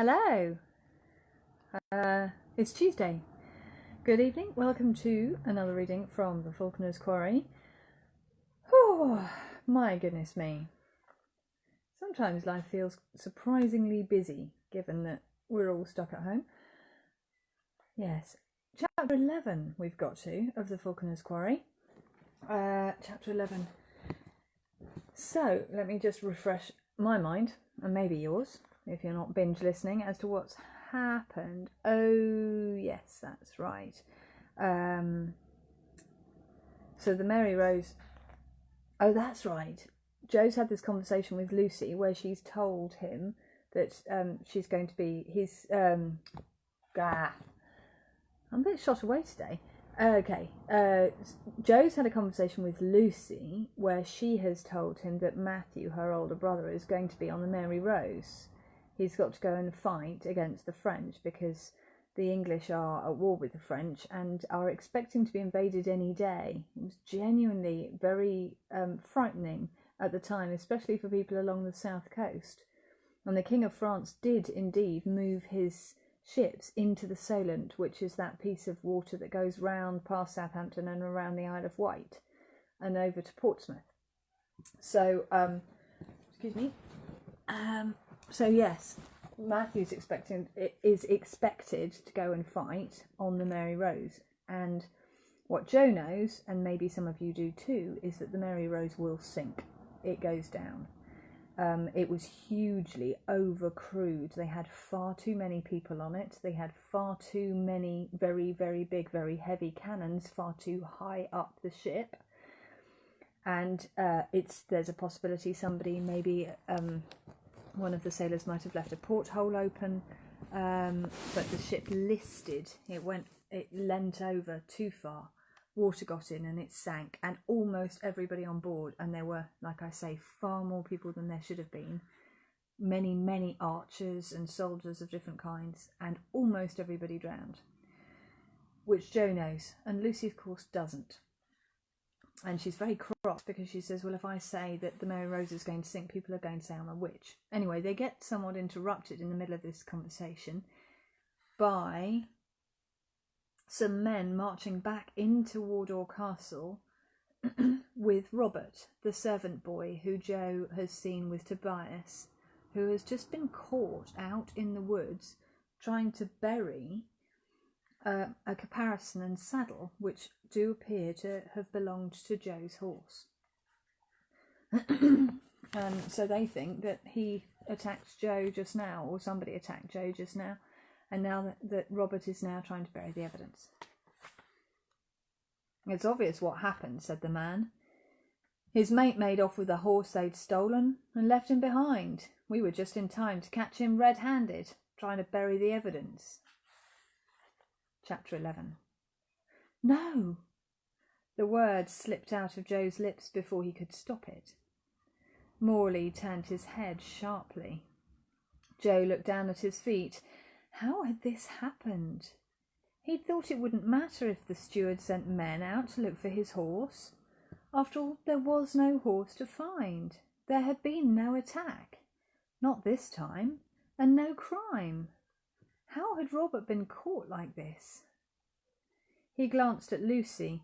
Hello, it's Tuesday. Good evening, welcome to another reading from the Falconer's Quarry. Oh, my goodness me. Sometimes life feels surprisingly busy, given that we're all stuck at home. Yes, chapter 11 we've got to, of the Falconer's Quarry. Chapter 11. So, let me just refresh my mind, and maybe yours, if you're not binge listening, as to what's happened. Oh yes, that's right. So the Mary Rose, oh that's right, Joe's had this conversation with Lucy where she's told him that she's going to be his I'm a bit shot away today. Okay, Joe's had a conversation with Lucy where she has told him that Matthew, her older brother, is going to be on the Mary Rose. He's got to go and fight against the French because the English are at war with the French and are expecting to be invaded any day. It was genuinely very frightening at the time, especially for people along the south coast. And the King of France did indeed move his ships into the Solent, which is that piece of water that goes round past Southampton and around the Isle of Wight and over to Portsmouth. So, excuse me. So yes, Matthew's is expected to go and fight on the Mary Rose. And what Joe knows, and maybe some of you do too, is that the Mary Rose will sink. It goes down. It was hugely overcrewed. They had far too many people on it. They had far too many very, very big, very heavy cannons far too high up the ship. And there's a possibility somebody, maybe one of the sailors might have left a porthole open, but the ship listed. It leant over too far. Water got in and it sank, and almost everybody on board, and there were, like I say, far more people than there should have been, many archers and soldiers of different kinds, and almost everybody drowned, which Joe knows, and Lucy of course doesn't. And she's very cross because she says, well, if I say that the Mary Rose is going to sink, people are going to say I'm a witch. Anyway, they get somewhat interrupted in the middle of this conversation by some men marching back into Wardour Castle with Robert, the servant boy who Joe has seen with Tobias, who has just been caught out in the woods trying to bury a caparison and saddle which do appear to have belonged to Joe's horse. So they think that he attacked Joe just now, or somebody attacked Joe just now, and now that Robert is now trying to bury the evidence. It's obvious what happened, said the man. His mate made off with the horse they'd stolen and left him behind. We were just in time to catch him red-handed, trying to bury the evidence. Chapter 11. No! The words slipped out of Joe's lips before he could stop it. Morley turned his head sharply. Joe looked down at his feet. How had this happened? He'd thought it wouldn't matter if the steward sent men out to look for his horse. After all, there was no horse to find. There had been no attack. Not this time. And no crime. How had Robert been caught like this? He glanced at Lucy,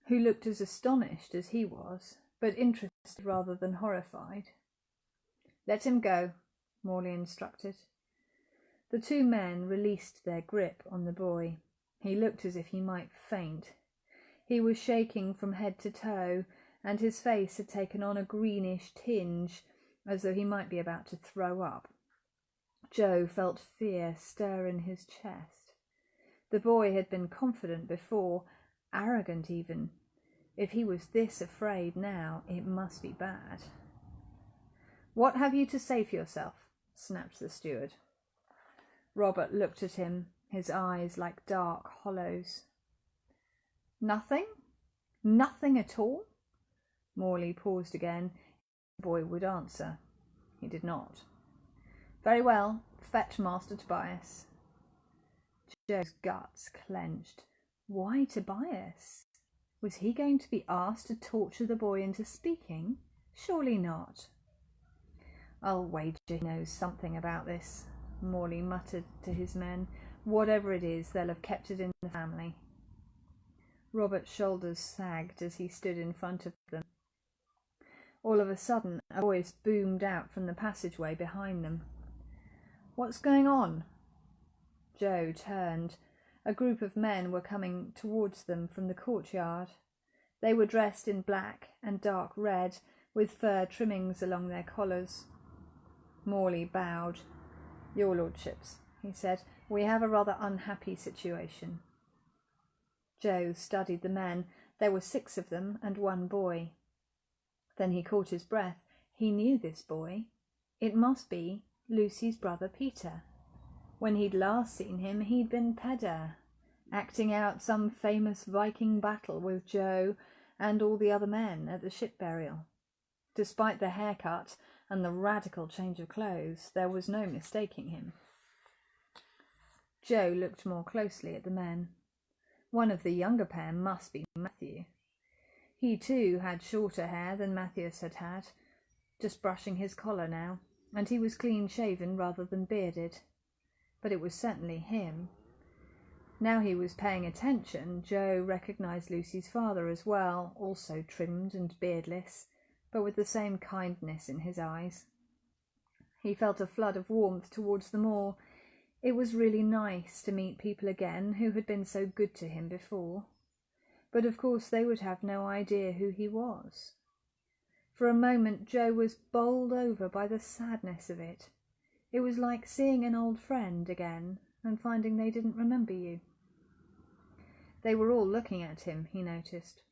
who looked as astonished as he was, but interested rather than horrified. Let him go, Morley instructed. The two men released their grip on the boy. He looked as if he might faint. He was shaking from head to toe, and his face had taken on a greenish tinge, as though he might be about to throw up. Joe felt fear stir in his chest. The boy had been confident before, arrogant even. If he was this afraid now, it must be bad. What have you to say for yourself? Snapped the steward. Robert looked at him, his eyes like dark hollows. Nothing? Nothing at all? Morley paused again. The boy would answer. He did not. Very well, fetch Master Tobias. Joe's guts clenched. Why Tobias? Was he going to be asked to torture the boy into speaking? Surely not. I'll wager he knows something about this, Morley muttered to his men. "Whatever it is, they'll have kept it in the family." Robert's shoulders sagged as he stood in front of them. All of a sudden, a voice boomed out from the passageway behind them. "What's going on?" Joe turned. A group of men were coming towards them from the courtyard. They were dressed in black and dark red, with fur trimmings along their collars. Morley bowed. "Your lordships," he said, "we have a rather unhappy situation." Joe studied the men. There were 6 of them and 1 boy. Then he caught his breath. He knew this boy. It must be Lucy's brother Peter. When he'd last seen him, he'd been Pedder, acting out some famous Viking battle with Joe and all the other men at the ship burial. Despite the haircut and the radical change of clothes, there was no mistaking him. Joe looked more closely at the men. One of the younger pair must be Matthew. He too had shorter hair than Matthias had had, just brushing his collar now, and he was clean-shaven rather than bearded. But it was certainly him. Now he was paying attention, Joe recognised Lucy's father as well, also trimmed and beardless, but with the same kindness in his eyes. He felt a flood of warmth towards them all. It was really nice to meet people again who had been so good to him before. But of course they would have no idea who he was. For a moment Joe was bowled over by the sadness of it. It was like seeing an old friend again and finding they didn't remember you. They were all looking at him, he noticed.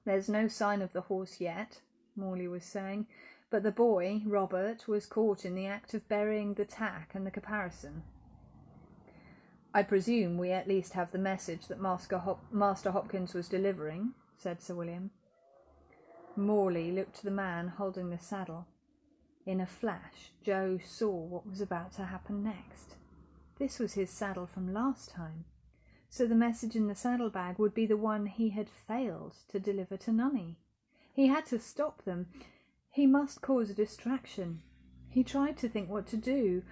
"There's no sign of the horse yet," Morley was saying, but the boy, Robert, was caught in the act of burying the tack and the caparison. "I presume we at least have the message that Master Hopkins was delivering," said Sir William. Morley looked to the man holding the saddle. In a flash, Joe saw what was about to happen next. This was his saddle from last time, so the message in the saddlebag would be the one he had failed to deliver to Nunny. He had to stop them. He must cause a distraction. He tried to think what to do,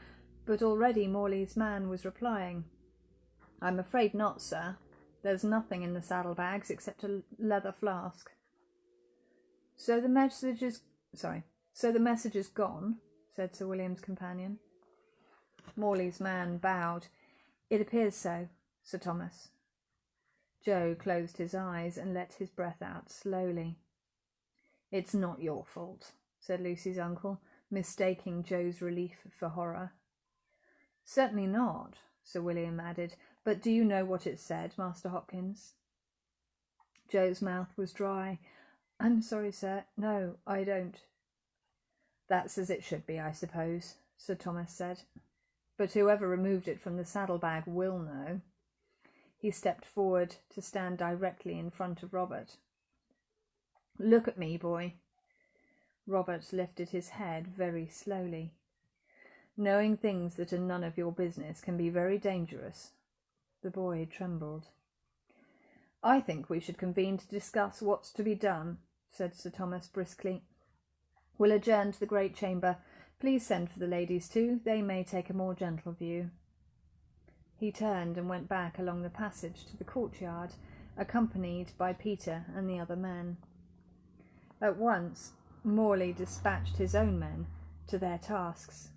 but already Morley's man was replying. "I'm afraid not, sir. There's nothing in the saddlebags except a leather flask." So the message is gone," said Sir William's companion. Morley's man bowed. "It appears so, Sir Thomas." Joe closed his eyes and let his breath out slowly. "It's not your fault," said Lucy's uncle, mistaking Joe's relief for horror. "Certainly not," Sir William added. "But do you know what it said, Master Hopkins?" Joe's mouth was dry. "I'm sorry, sir. No, I don't." "That's as it should be, I suppose," Sir Thomas said. "But whoever removed it from the saddlebag will know." He stepped forward to stand directly in front of Robert. "Look at me, boy." Robert lifted his head very slowly. "Knowing things that are none of your business can be very dangerous." The boy trembled. "I think we should convene to discuss what's to be done," said Sir Thomas briskly. "We'll adjourn to the great chamber. Please send for the ladies too. They may take a more gentle view." He turned and went back along the passage to the courtyard, accompanied by Peter and the other men. At once Morley dispatched his own men to their tasks.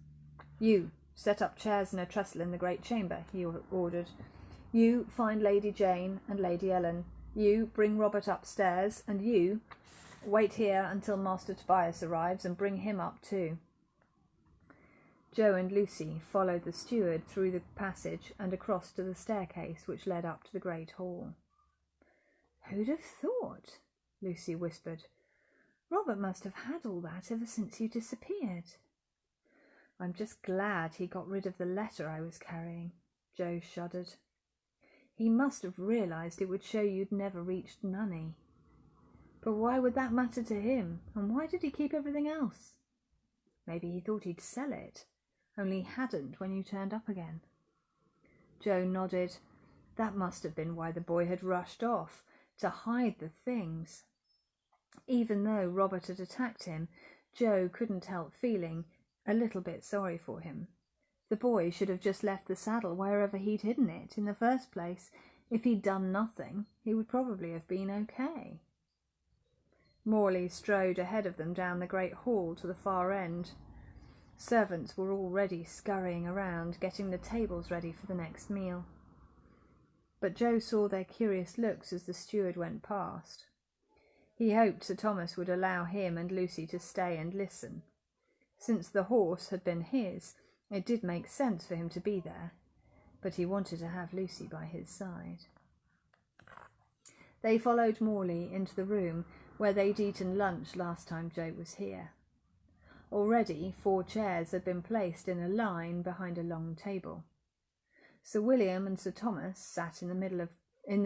"You, set up chairs and a trestle in the great chamber," he ordered. "You, find Lady Jane and Lady Ellen. You, bring Robert upstairs, and you, wait here until Master Tobias arrives and bring him up too." Joe and Lucy followed the steward through the passage and across to the staircase which led up to the great hall. "Who'd have thought?" Lucy whispered. "Robert must have had all that ever since you disappeared." "I'm just glad he got rid of the letter I was carrying," Joe shuddered. "He must have realised it would show you'd never reached Nunny. But why would that matter to him, and why did he keep everything else? Maybe he thought he'd sell it, only he hadn't when you turned up again." Joe nodded. That must have been why the boy had rushed off, to hide the things. Even though Robert had attacked him, Joe couldn't help feeling a little bit sorry for him. The boy should have just left the saddle wherever he'd hidden it in the first place. If he'd done nothing, he would probably have been okay. Morley strode ahead of them down the great hall to the far end. Servants were already scurrying around, getting the tables ready for the next meal. But Joe saw their curious looks as the steward went past. He hoped Sir Thomas would allow him and Lucy to stay and listen. Since the horse had been his, it did make sense for him to be there, but he wanted to have Lucy by his side. They followed Morley into the room where they'd eaten lunch last time Joe was here. Already 4 chairs had been placed in a line behind a long table. Sir William and Sir Thomas sat in the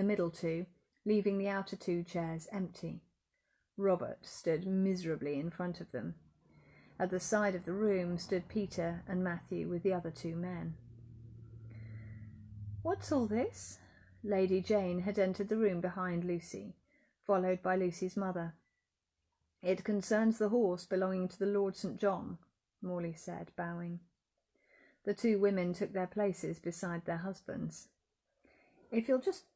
middle 2, leaving the outer 2 chairs empty. Robert stood miserably in front of them. At the side of the room stood Peter and Matthew with the other 2 men. "What's all this?" Lady Jane had entered the room behind Lucy, followed by Lucy's mother. "It concerns the horse belonging to the Lord St. John," Morley said, bowing. The 2 women took their places beside their husbands. If you'll just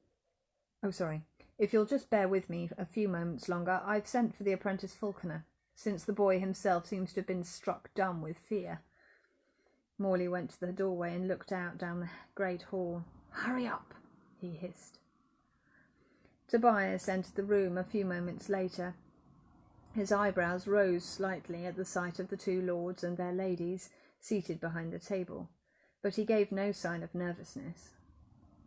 bear with me a few moments longer, I've sent for the apprentice Falconer, since the boy himself seems to have been struck dumb with fear." Morley went to the doorway and looked out down the great hall. "Hurry up," he hissed. Tobias entered the room a few moments later. His eyebrows rose slightly at the sight of the 2 lords and their ladies seated behind the table, but he gave no sign of nervousness.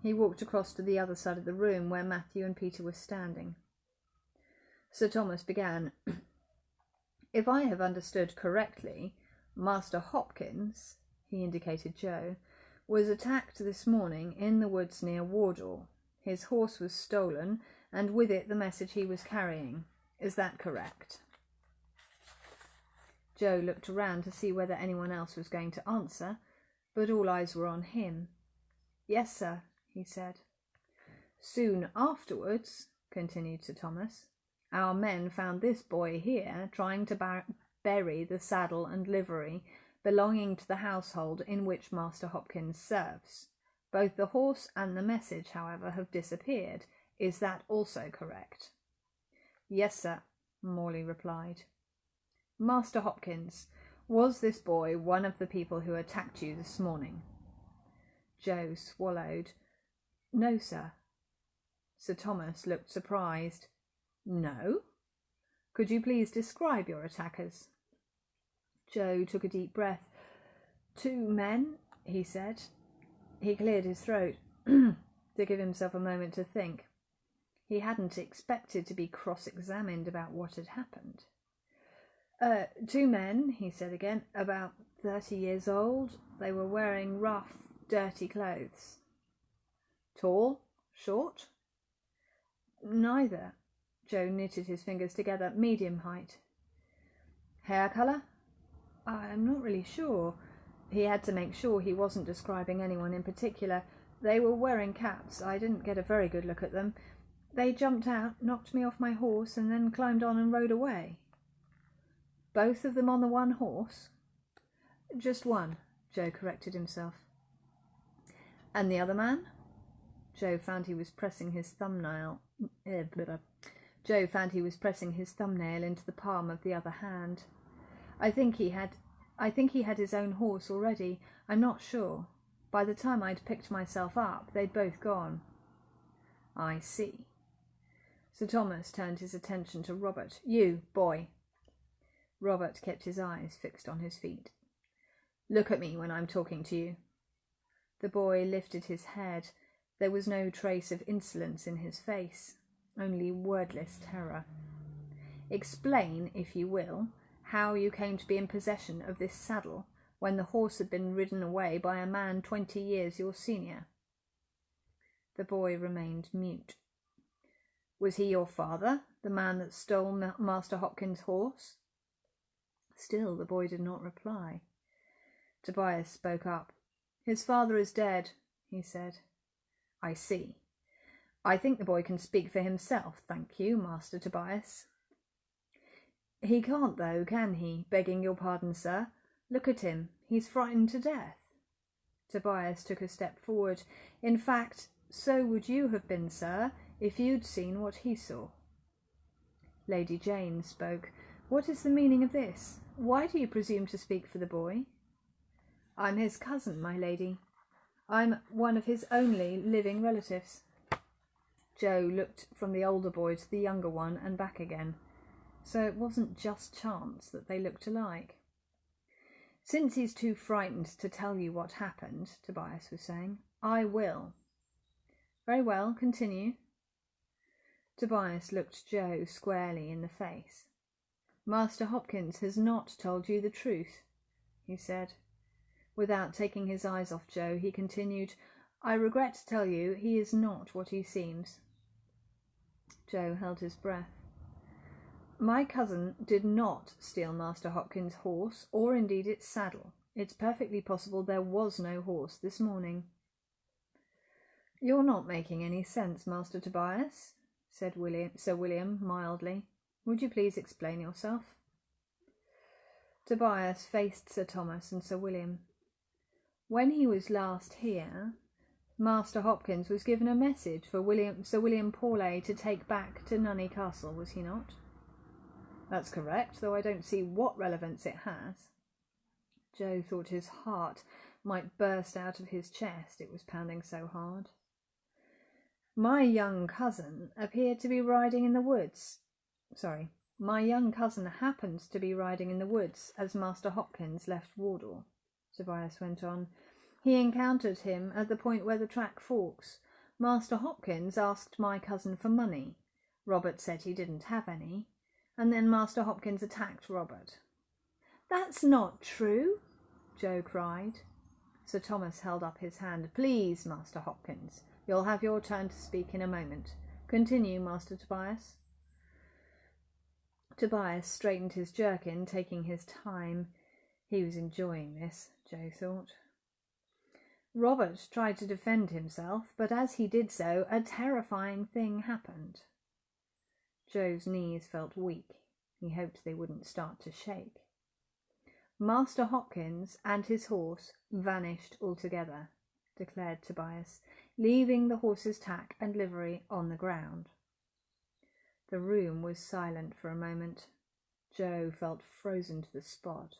He walked across to the other side of the room where Matthew and Peter were standing. Sir Thomas began, "If I have understood correctly, Master Hopkins," he indicated Joe, "was attacked this morning in the woods near Wardour. His horse was stolen, and with it the message he was carrying. Is that correct?" Joe looked around to see whether anyone else was going to answer, but all eyes were on him. "Yes, sir," he said. "Soon afterwards," continued Sir Thomas, "our men found this boy here trying to bury the saddle and livery belonging to the household in which Master Hopkins serves. Both the horse and the message, however, have disappeared. Is that also correct?" "Yes, sir," Morley replied. "Master Hopkins, was this boy one of the people who attacked you this morning?" Joe swallowed. "No, sir." Sir Thomas looked surprised. "No? Could you please describe your attackers?" Joe took a deep breath. "2 men," he said. He cleared his throat to give himself a moment to think. He hadn't expected to be cross-examined about what had happened. 2 men, he said again, about 30 years old. They were wearing rough, dirty clothes." "Tall? Short?" "Neither." Joe knitted his fingers together. "Medium height." "Hair colour?" "I'm not really sure." He had to make sure he wasn't describing anyone in particular. "They were wearing caps. I didn't get a very good look at them. They jumped out, knocked me off my horse, and then climbed on and rode away." "Both of them on the one horse?" "Just one," Joe corrected himself. "And the other man?" Joe found he was pressing his thumbnail into the palm of the other hand. I think he had his own horse already. I'm not sure. By the time I'd picked myself up, they'd both gone." "I see." Sir Thomas turned his attention to Robert. "You, boy." Robert kept his eyes fixed on his feet. "Look at me when I'm talking to you." The boy lifted his head. There was no trace of insolence in his face, only wordless terror. "Explain, if you will, how you came to be in possession of this saddle when the horse had been ridden away by a man 20 years your senior." The boy remained mute. "Was he your father, the man that stole Master Hopkins' horse?" Still the boy did not reply. Tobias spoke up. "His father is dead," he said. "I see. I think the boy can speak for himself, thank you, Master Tobias." "He can't, though, can he? Begging your pardon, sir. Look at him. He's frightened to death." Tobias took a step forward. "In fact, so would you have been, sir, if you'd seen what he saw." Lady Jane spoke. "What is the meaning of this? Why do you presume to speak for the boy?" "I'm his cousin, my lady. I'm one of his only living relatives." Joe looked from the older boy to the younger one and back again. So it wasn't just chance that they looked alike. "Since he's too frightened to tell you what happened," Tobias was saying, "I will." "Very well, continue." Tobias looked Joe squarely in the face. "Master Hopkins has not told you the truth," he said. Without taking his eyes off Joe, he continued, "I regret to tell you he is not what he seems." Joe held his breath. "My cousin did not steal Master Hopkins' horse, or indeed its saddle. It's perfectly possible there was no horse this morning." "You're not making any sense, Master Tobias," said Sir William mildly. "Would you please explain yourself?" Tobias faced Sir Thomas and Sir William. "When he was last here, Master Hopkins was given a message for Sir William Paulet to take back to Nunney Castle, was he not?" "That's correct, though I don't see what relevance it has." Joe thought his heart might burst out of his chest, it was pounding so hard. My young cousin appeared to be riding in the woods. My young cousin happened to be riding in the woods as Master Hopkins left Wardour," Tobias went on. "He encountered him at the point where the track forks. Master Hopkins asked my cousin for money. Robert said he didn't have any, and then Master Hopkins attacked Robert." "That's not true," Joe cried. Sir Thomas held up his hand. "Please, Master Hopkins, you'll have your turn to speak in a moment. Continue, Master Tobias." Tobias straightened his jerkin, taking his time. He was enjoying this, Joe thought. "Robert tried to defend himself, but as he did so, a terrifying thing happened." Joe's knees felt weak. He hoped they wouldn't start to shake. "Master Hopkins and his horse vanished altogether," declared Tobias, "leaving the horse's tack and livery on the ground." The room was silent for a moment. Joe felt frozen to the spot.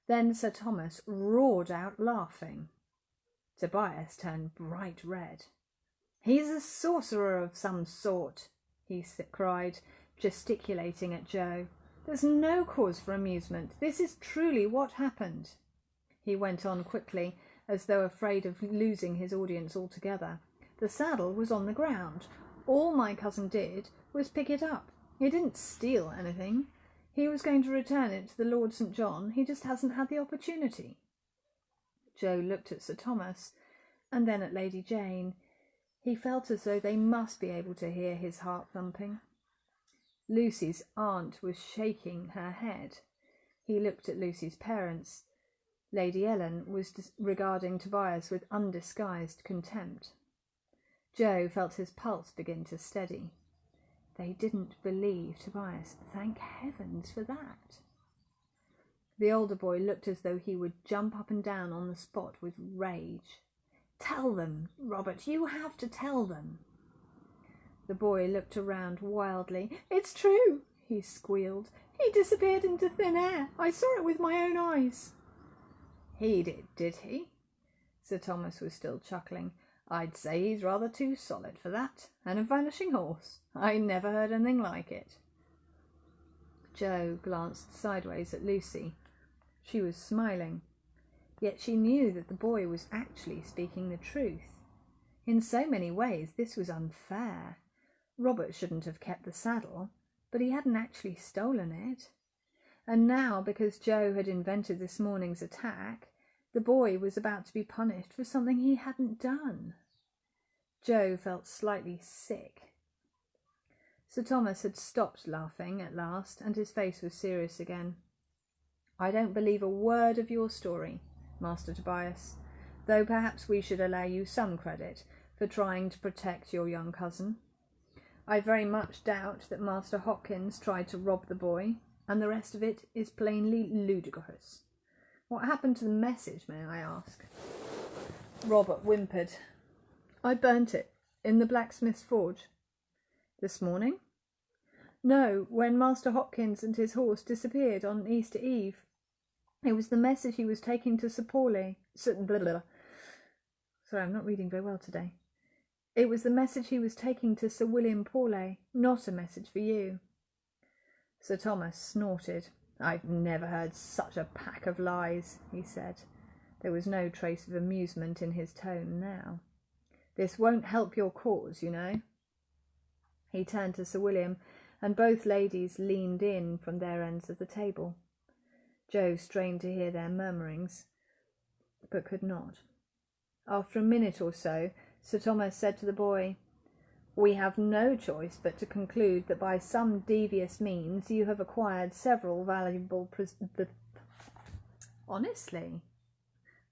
Then Sir Thomas roared out laughing. Tobias turned bright red. "He's a sorcerer of some sort," he cried, gesticulating at Joe. "There's no cause for amusement. This is truly what happened." He went on quickly, as though afraid of losing his audience altogether. "The saddle was on the ground. All my cousin did was pick it up. He didn't steal anything. He was going to return it to the Lord St. John. He just hasn't had the opportunity." Joe looked at Sir Thomas, and then at Lady Jane. He felt as though they must be able to hear his heart thumping. Lucy's aunt was shaking her head. He looked at Lucy's parents. Lady Ellen was regarding Tobias with undisguised contempt. Joe felt his pulse begin to steady. They didn't believe Tobias. Thank heavens for that. The older boy looked as though he would jump up and down on the spot with rage. "Tell them, Robert, you have to tell them." The boy looked around wildly. "It's true," he squealed. "He disappeared into thin air. I saw it with my own eyes." "He did he?" Sir Thomas was still chuckling. "I'd say he's rather too solid for that. And a vanishing horse. I never heard anything like it." Joe glanced sideways at Lucy. She was smiling. Yet she knew that the boy was actually speaking the truth. In so many ways this was unfair. Robert shouldn't have kept the saddle, but he hadn't actually stolen it. And now, because Joe had invented this morning's attack, the boy was about to be punished for something he hadn't done. Joe felt slightly sick. Sir Thomas had stopped laughing at last, and his face was serious again. "I don't believe a word of your story, Master Tobias, though perhaps we should allow you some credit for trying to protect your young cousin. I very much doubt that Master Hopkins tried to rob the boy, and the rest of it is plainly ludicrous. What happened to the message, may I ask? Robert whimpered. I burnt it in the blacksmith's forge. This morning? No, when Master Hopkins and his horse disappeared on Easter Eve. It was the message he was taking to Sir Paulet. Sorry, I'm not reading very well today. It was the message he was taking to Sir William Paulet, not a message for you. Sir Thomas snorted. I've never heard such a pack of lies, he said. There was no trace of amusement in his tone now. This won't help your cause, you know. He turned to Sir William, and both ladies leaned in from their ends of the table. Jo strained to hear their murmurings, but could not. After a minute or so, Sir Thomas said to the boy, We have no choice but to conclude that by some devious means you have acquired several valuable Honestly, I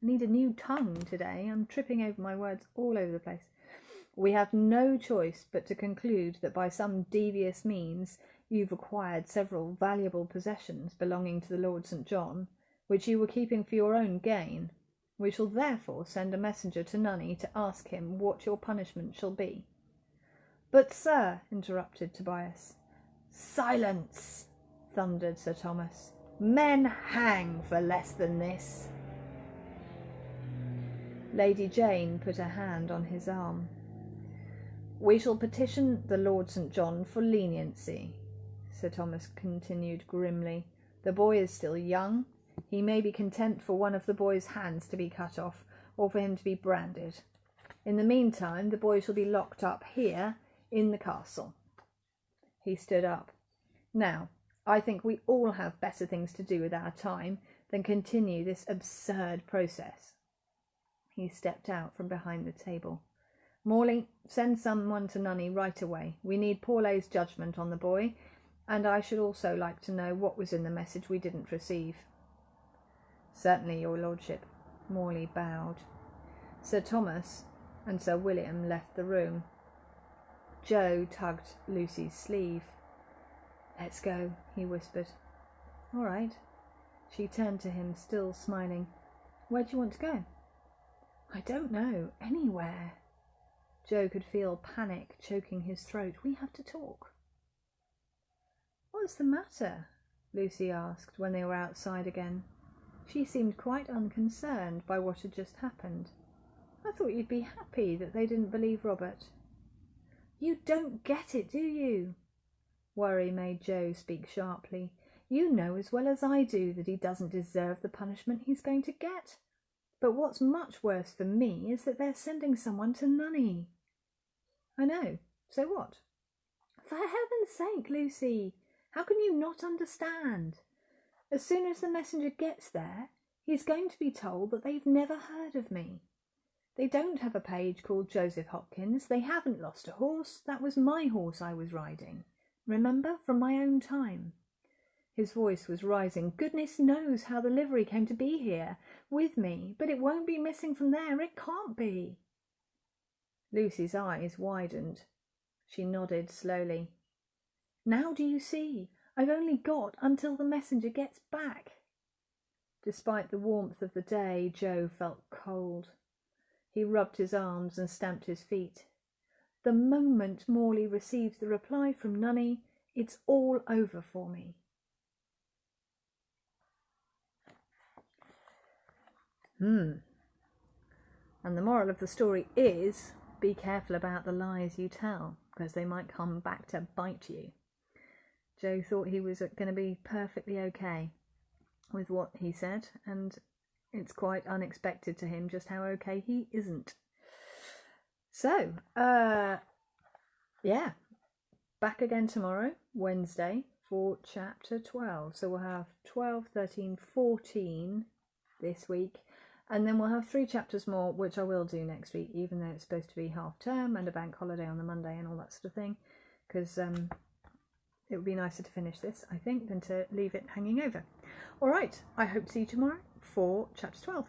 need a new tongue today. I'm tripping over my words all over the place. We have no choice but to conclude that by some devious means you've acquired several valuable possessions belonging to the Lord St. John, which you were keeping for your own gain. We shall therefore send a messenger to Nunney to ask him what your punishment shall be. But, sir, interrupted Tobias. Silence, thundered Sir Thomas. Men hang for less than this. Lady Jane put a hand on his arm. We shall petition the Lord St. John for leniency, Sir Thomas continued grimly. The boy is still young. He may be content for one of the boy's hands to be cut off, or for him to be branded. In the meantime, the boy shall be locked up here in the castle. He stood up. Now, I think we all have better things to do with our time than continue this absurd process. He stepped out from behind the table. Morley, send someone to Nunney right away. We need Paulet's judgment on the boy, and I should also like to know what was in the message we didn't receive. Certainly, your lordship. Morley bowed. Sir Thomas and Sir William left the room. Jo tugged Lucy's sleeve. Let's go, he whispered. All right. She turned to him, still smiling. Where do you want to go? I don't know. Anywhere. Jo could feel panic choking his throat. We have to talk. What's the matter? Lucy asked when they were outside again. She seemed quite unconcerned by what had just happened. I thought you'd be happy that they didn't believe Robert. You don't get it, do you? Worry made Jo speak sharply. You know as well as I do that he doesn't deserve the punishment he's going to get. But what's much worse for me is that they're sending someone to Nunney. I know. So what? For heaven's sake, Lucy, how can you not understand? As soon as the messenger gets there, he's going to be told that they've never heard of me. They don't have a page called Joseph Hopkins. They haven't lost a horse. That was my horse I was riding. Remember, from my own time. His voice was rising. Goodness knows how the livery came to be here with me, but it won't be missing from there. It can't be. Lucy's eyes widened. She nodded slowly. Now do you see? I've only got until the messenger gets back. Despite the warmth of the day, Jo felt cold. He rubbed his arms and stamped his feet. The moment Morley receives the reply from Nunney, it's all over for me. And the moral of the story is, be careful about the lies you tell, because they might come back to bite you. Jo thought he was going to be perfectly okay with what he said, and it's quite unexpected to him just how okay he isn't. So, yeah, back again tomorrow, Wednesday, for chapter 12. So we'll have 12, 13, 14 this week, and then we'll have 3 chapters more, which I will do next week, even though it's supposed to be half term and a bank holiday on the Monday and all that sort of thing, because it would be nicer to finish this, I think, than to leave it hanging over. All right, I hope to see you tomorrow for chapter 12.